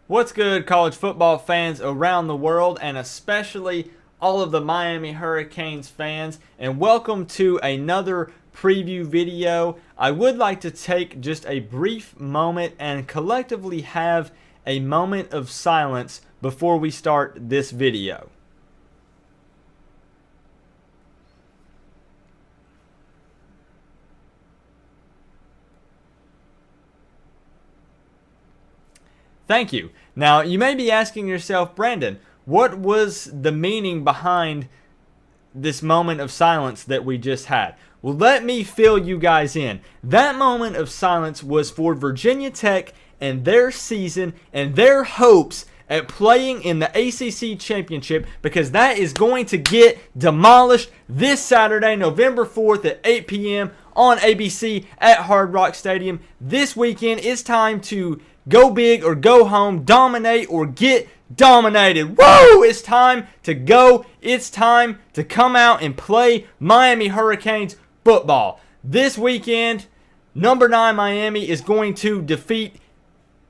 What's good, college football fans around the world, and especially all of the Miami Hurricanes fans, and welcome to another preview video. I would like to take just a brief moment and collectively have a moment of silence before we start this video. Thank you. Now, you may be asking yourself, Brandon, what was the meaning behind this moment of silence that we just had? Well, let me fill you guys in. That moment of silence was for Virginia Tech and their season and their hopes at playing in the ACC Championship, because that is going to get demolished this Saturday, November 4th at 8 p.m. on ABC at Hard Rock Stadium. This weekend, it's time to go big or go home, dominate or get dominated. Woo! It's time to go. It's time to come out and play Miami Hurricanes football. This weekend, number 9 Miami is going to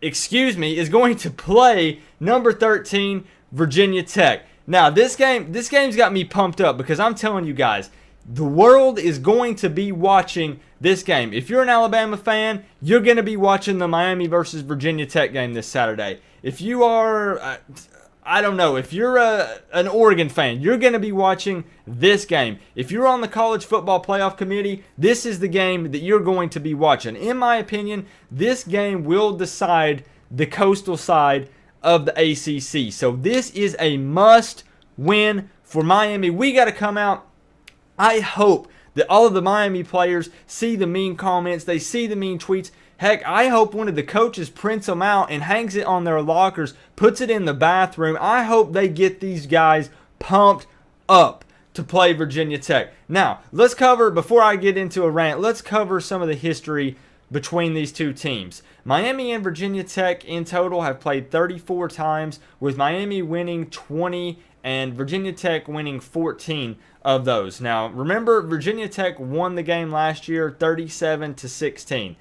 is going to play number 13 Virginia Tech. Now, this game's got me pumped up because I'm telling you guys, the world is going to be watching this game. If you're an Alabama fan, you're going to be watching the Miami versus Virginia Tech game this Saturday. If you are, I don't know, if you're an Oregon fan, you're going to be watching this game. If you're on the College Football Playoff Committee, this is the game that you're going to be watching. In my opinion, this game will decide the coastal side of the ACC. So this is a must-win for Miami. We got to come out. I hope that all of the Miami players see the mean comments, they see the mean tweets. Heck, I hope one of the coaches prints them out and hangs it on their lockers, puts it in the bathroom. I hope they get these guys pumped up to play Virginia Tech. Now, let's cover, before I get into a rant, let's cover some of the history between these two teams. Miami and Virginia Tech in total have played 34 times, with Miami winning 20 and Virginia Tech winning 14 of those. Now, remember, Virginia Tech won the game last year 37-16.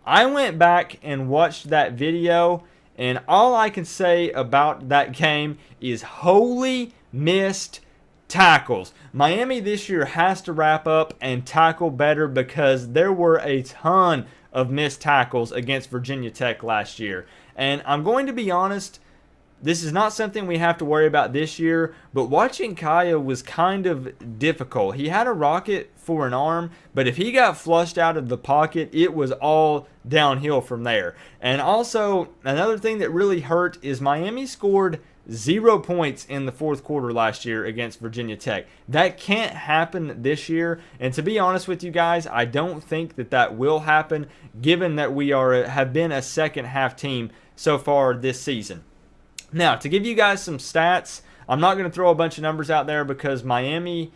I went back and watched that video, and all I can say about that game is holy missed tackles. Miami this year has to wrap up and tackle better, because there were a ton of missed tackles against Virginia Tech last year. And I'm going to be honest, this is not something we have to worry about this year, but watching Kaya was kind of difficult. He had a rocket for an arm, but if he got flushed out of the pocket, it was all downhill from there. And also, another thing that really hurt is Miami scored 0 points in the fourth quarter last year against Virginia Tech. That can't happen this year, and to be honest with you guys, I don't think that will happen, given that we have been a second half team so far this season. Now, to give you guys some stats, I'm not going to throw a bunch of numbers out there because Virginia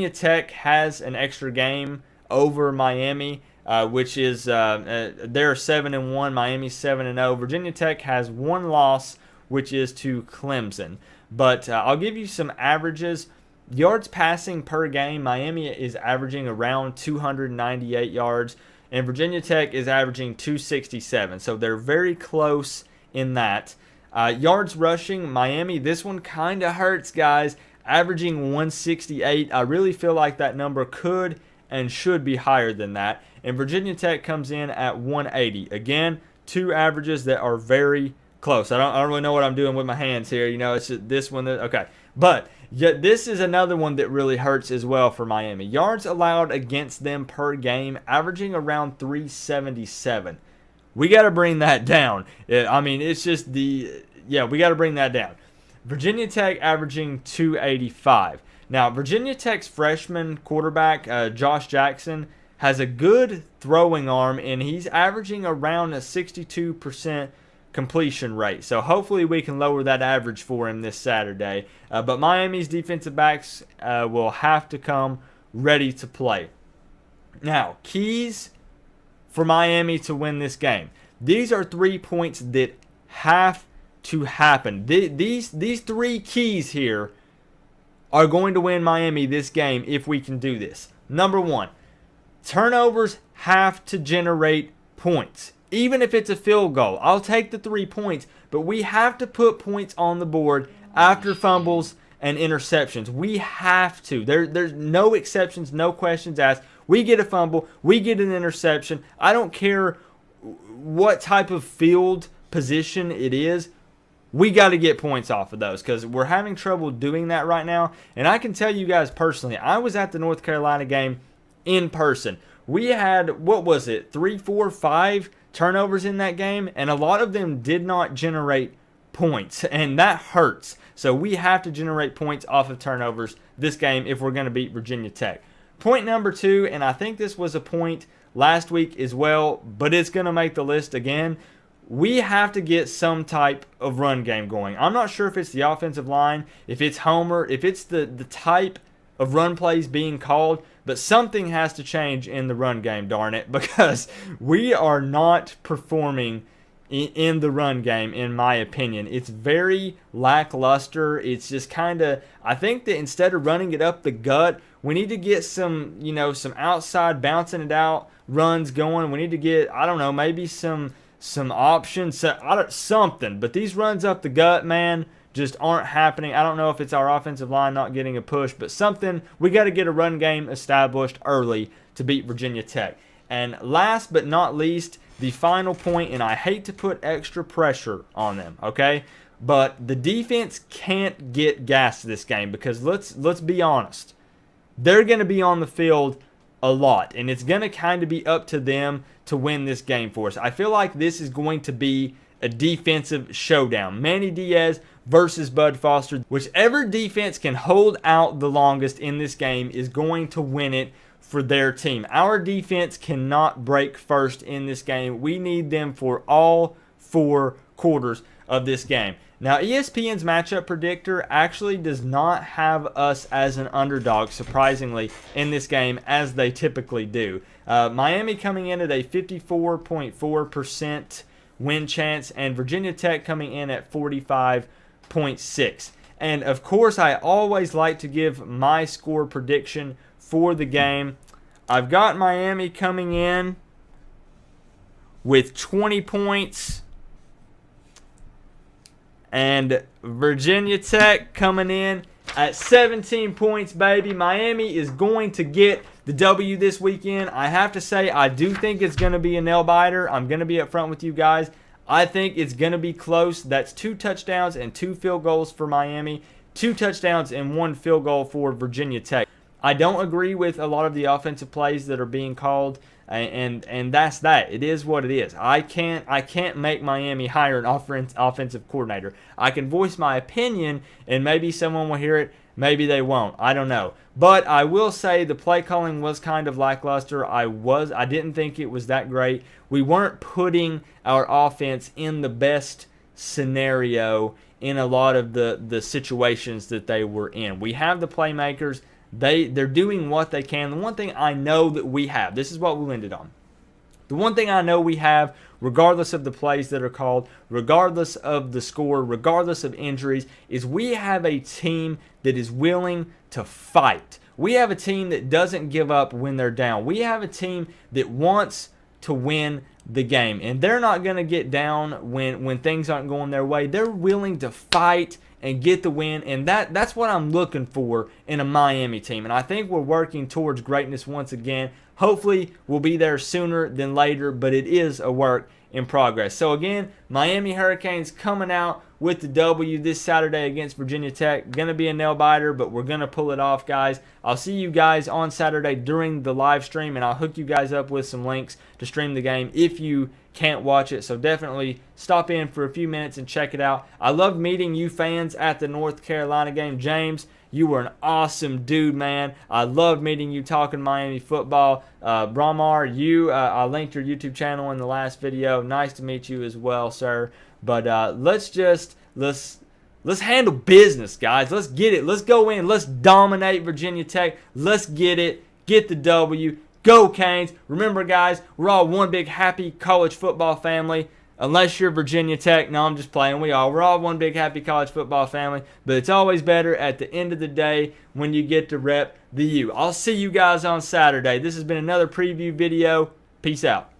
Tech has an extra game over Miami, which is they're 7-1, Miami's 7-0. Virginia Tech has one loss, which is to Clemson. But I'll give you some averages. Yards passing per game, Miami is averaging around 298 yards, and Virginia Tech is averaging 267. So they're very close in that. Yards rushing, Miami, this one kind of hurts, guys, averaging 168. I really feel like that number could and should be higher than that. And Virginia Tech comes in at 180. Again, two averages that are very close. I don't really know what I'm doing with my hands here. You know, it's just this one. Okay. But yet this is another one that really hurts as well for Miami. Yards allowed against them per game, averaging around 377. We got to bring that down. I mean, it's just we got to bring that down. Virginia Tech averaging 285. Now, Virginia Tech's freshman quarterback, Josh Jackson, has a good throwing arm, and he's averaging around a 62% completion rate. So hopefully we can lower that average for him this Saturday. But Miami's defensive backs will have to come ready to play. Now, keys for Miami to win this game. These are 3 points that have to happen. These 3 keys here are going to win Miami this game if we can do this. Number 1, turnovers have to generate points. Even if it's a field goal, I'll take the 3 points, but we have to put points on the board after fumbles and interceptions. We have to. There's no exceptions, no questions asked. We get a fumble, we get an interception. I don't care what type of field position it is. We got to get points off of those because we're having trouble doing that right now. And I can tell you guys personally, I was at the North Carolina game in person. We had, what was it, 3, 4, 5 turnovers in that game, and a lot of them did not generate points, and that hurts. So we have to generate points off of turnovers this game if we're going to beat Virginia Tech. Point number 2, and I think this was a point last week as well, but it's going to make the list again. We have to get some type of run game going. I'm not sure if it's the offensive line, if it's Homer, if it's the type of run plays being called, but something has to change in the run game, darn it, because we are not performing in the run game, in my opinion. It's very lackluster. It's just kind of, I think that instead of running it up the gut, we need to get some, some outside bouncing it out runs going. We need to get, I don't know, maybe some options, something. But these runs up the gut, man, just aren't happening. I don't know if it's our offensive line not getting a push, but something. We got to get a run game established early to beat Virginia Tech. And last but not least, the final point, and I hate to put extra pressure on them, okay? But the defense can't get gassed this game because let's be honest. They're going to be on the field a lot, and it's going to kind of be up to them to win this game for us. I feel like this is going to be a defensive showdown. Manny Diaz versus Bud Foster. Whichever defense can hold out the longest in this game is going to win it for their team. Our defense cannot break first in this game. We need them for all 4 quarters of this game. Now, ESPN's matchup predictor actually does not have us as an underdog, surprisingly, in this game, as they typically do. Miami coming in at a 54.4% win chance, and Virginia Tech coming in at 45.6%. And, of course, I always like to give my score prediction for the game. I've got Miami coming in with 20 points. And Virginia Tech coming in at 17 points, baby. Miami is going to get the W this weekend. I have to say, I do think it's going to be a nail-biter. I'm going to be up front with you guys. I think it's going to be close. That's 2 touchdowns and 2 field goals for Miami. 2 touchdowns and 1 field goal for Virginia Tech. I don't agree with a lot of the offensive plays that are being called, and that's that. It is what it is. I can't make Miami hire an offensive coordinator. I can voice my opinion, and maybe someone will hear it. Maybe they won't. I don't know. But I will say the play calling was kind of lackluster. I didn't think it was that great. We weren't putting our offense in the best scenario in a lot of the situations that they were in. We have the playmakers. They're doing what they can. The one thing I know that we have, this is what we'll end it on. The one thing I know we have, regardless of the plays that are called, regardless of the score, regardless of injuries, is we have a team that is willing to fight. We have a team that doesn't give up when they're down. We have a team that wants to win the game. And they're not going to get down when things aren't going their way. They're willing to fight and get the win, and that's what I'm looking for in a Miami team. And I think we're working towards greatness once again. Hopefully, we'll be there sooner than later, but it is a work in progress. So again, Miami Hurricanes coming out with the W this Saturday against Virginia Tech. Going to be a nail-biter, but we're going to pull it off, guys. I'll see you guys on Saturday during the live stream, and I'll hook you guys up with some links to stream the game if you can't watch it. So definitely stop in for a few minutes and check it out. I loved meeting you fans at the North Carolina game. James, you were an awesome dude, man. I loved meeting you, talking Miami football. Bramar, I linked your YouTube channel in the last video. Nice to meet you as well, sir. But let's handle business, guys. Let's get it. Let's go in. Let's dominate Virginia Tech. Let's get it. Get the W. Go Canes. Remember, guys, we're all one big happy college football family. Unless you're Virginia Tech. No, I'm just playing. We're all one big happy college football family. But it's always better at the end of the day when you get to rep the U. I'll see you guys on Saturday. This has been another preview video. Peace out.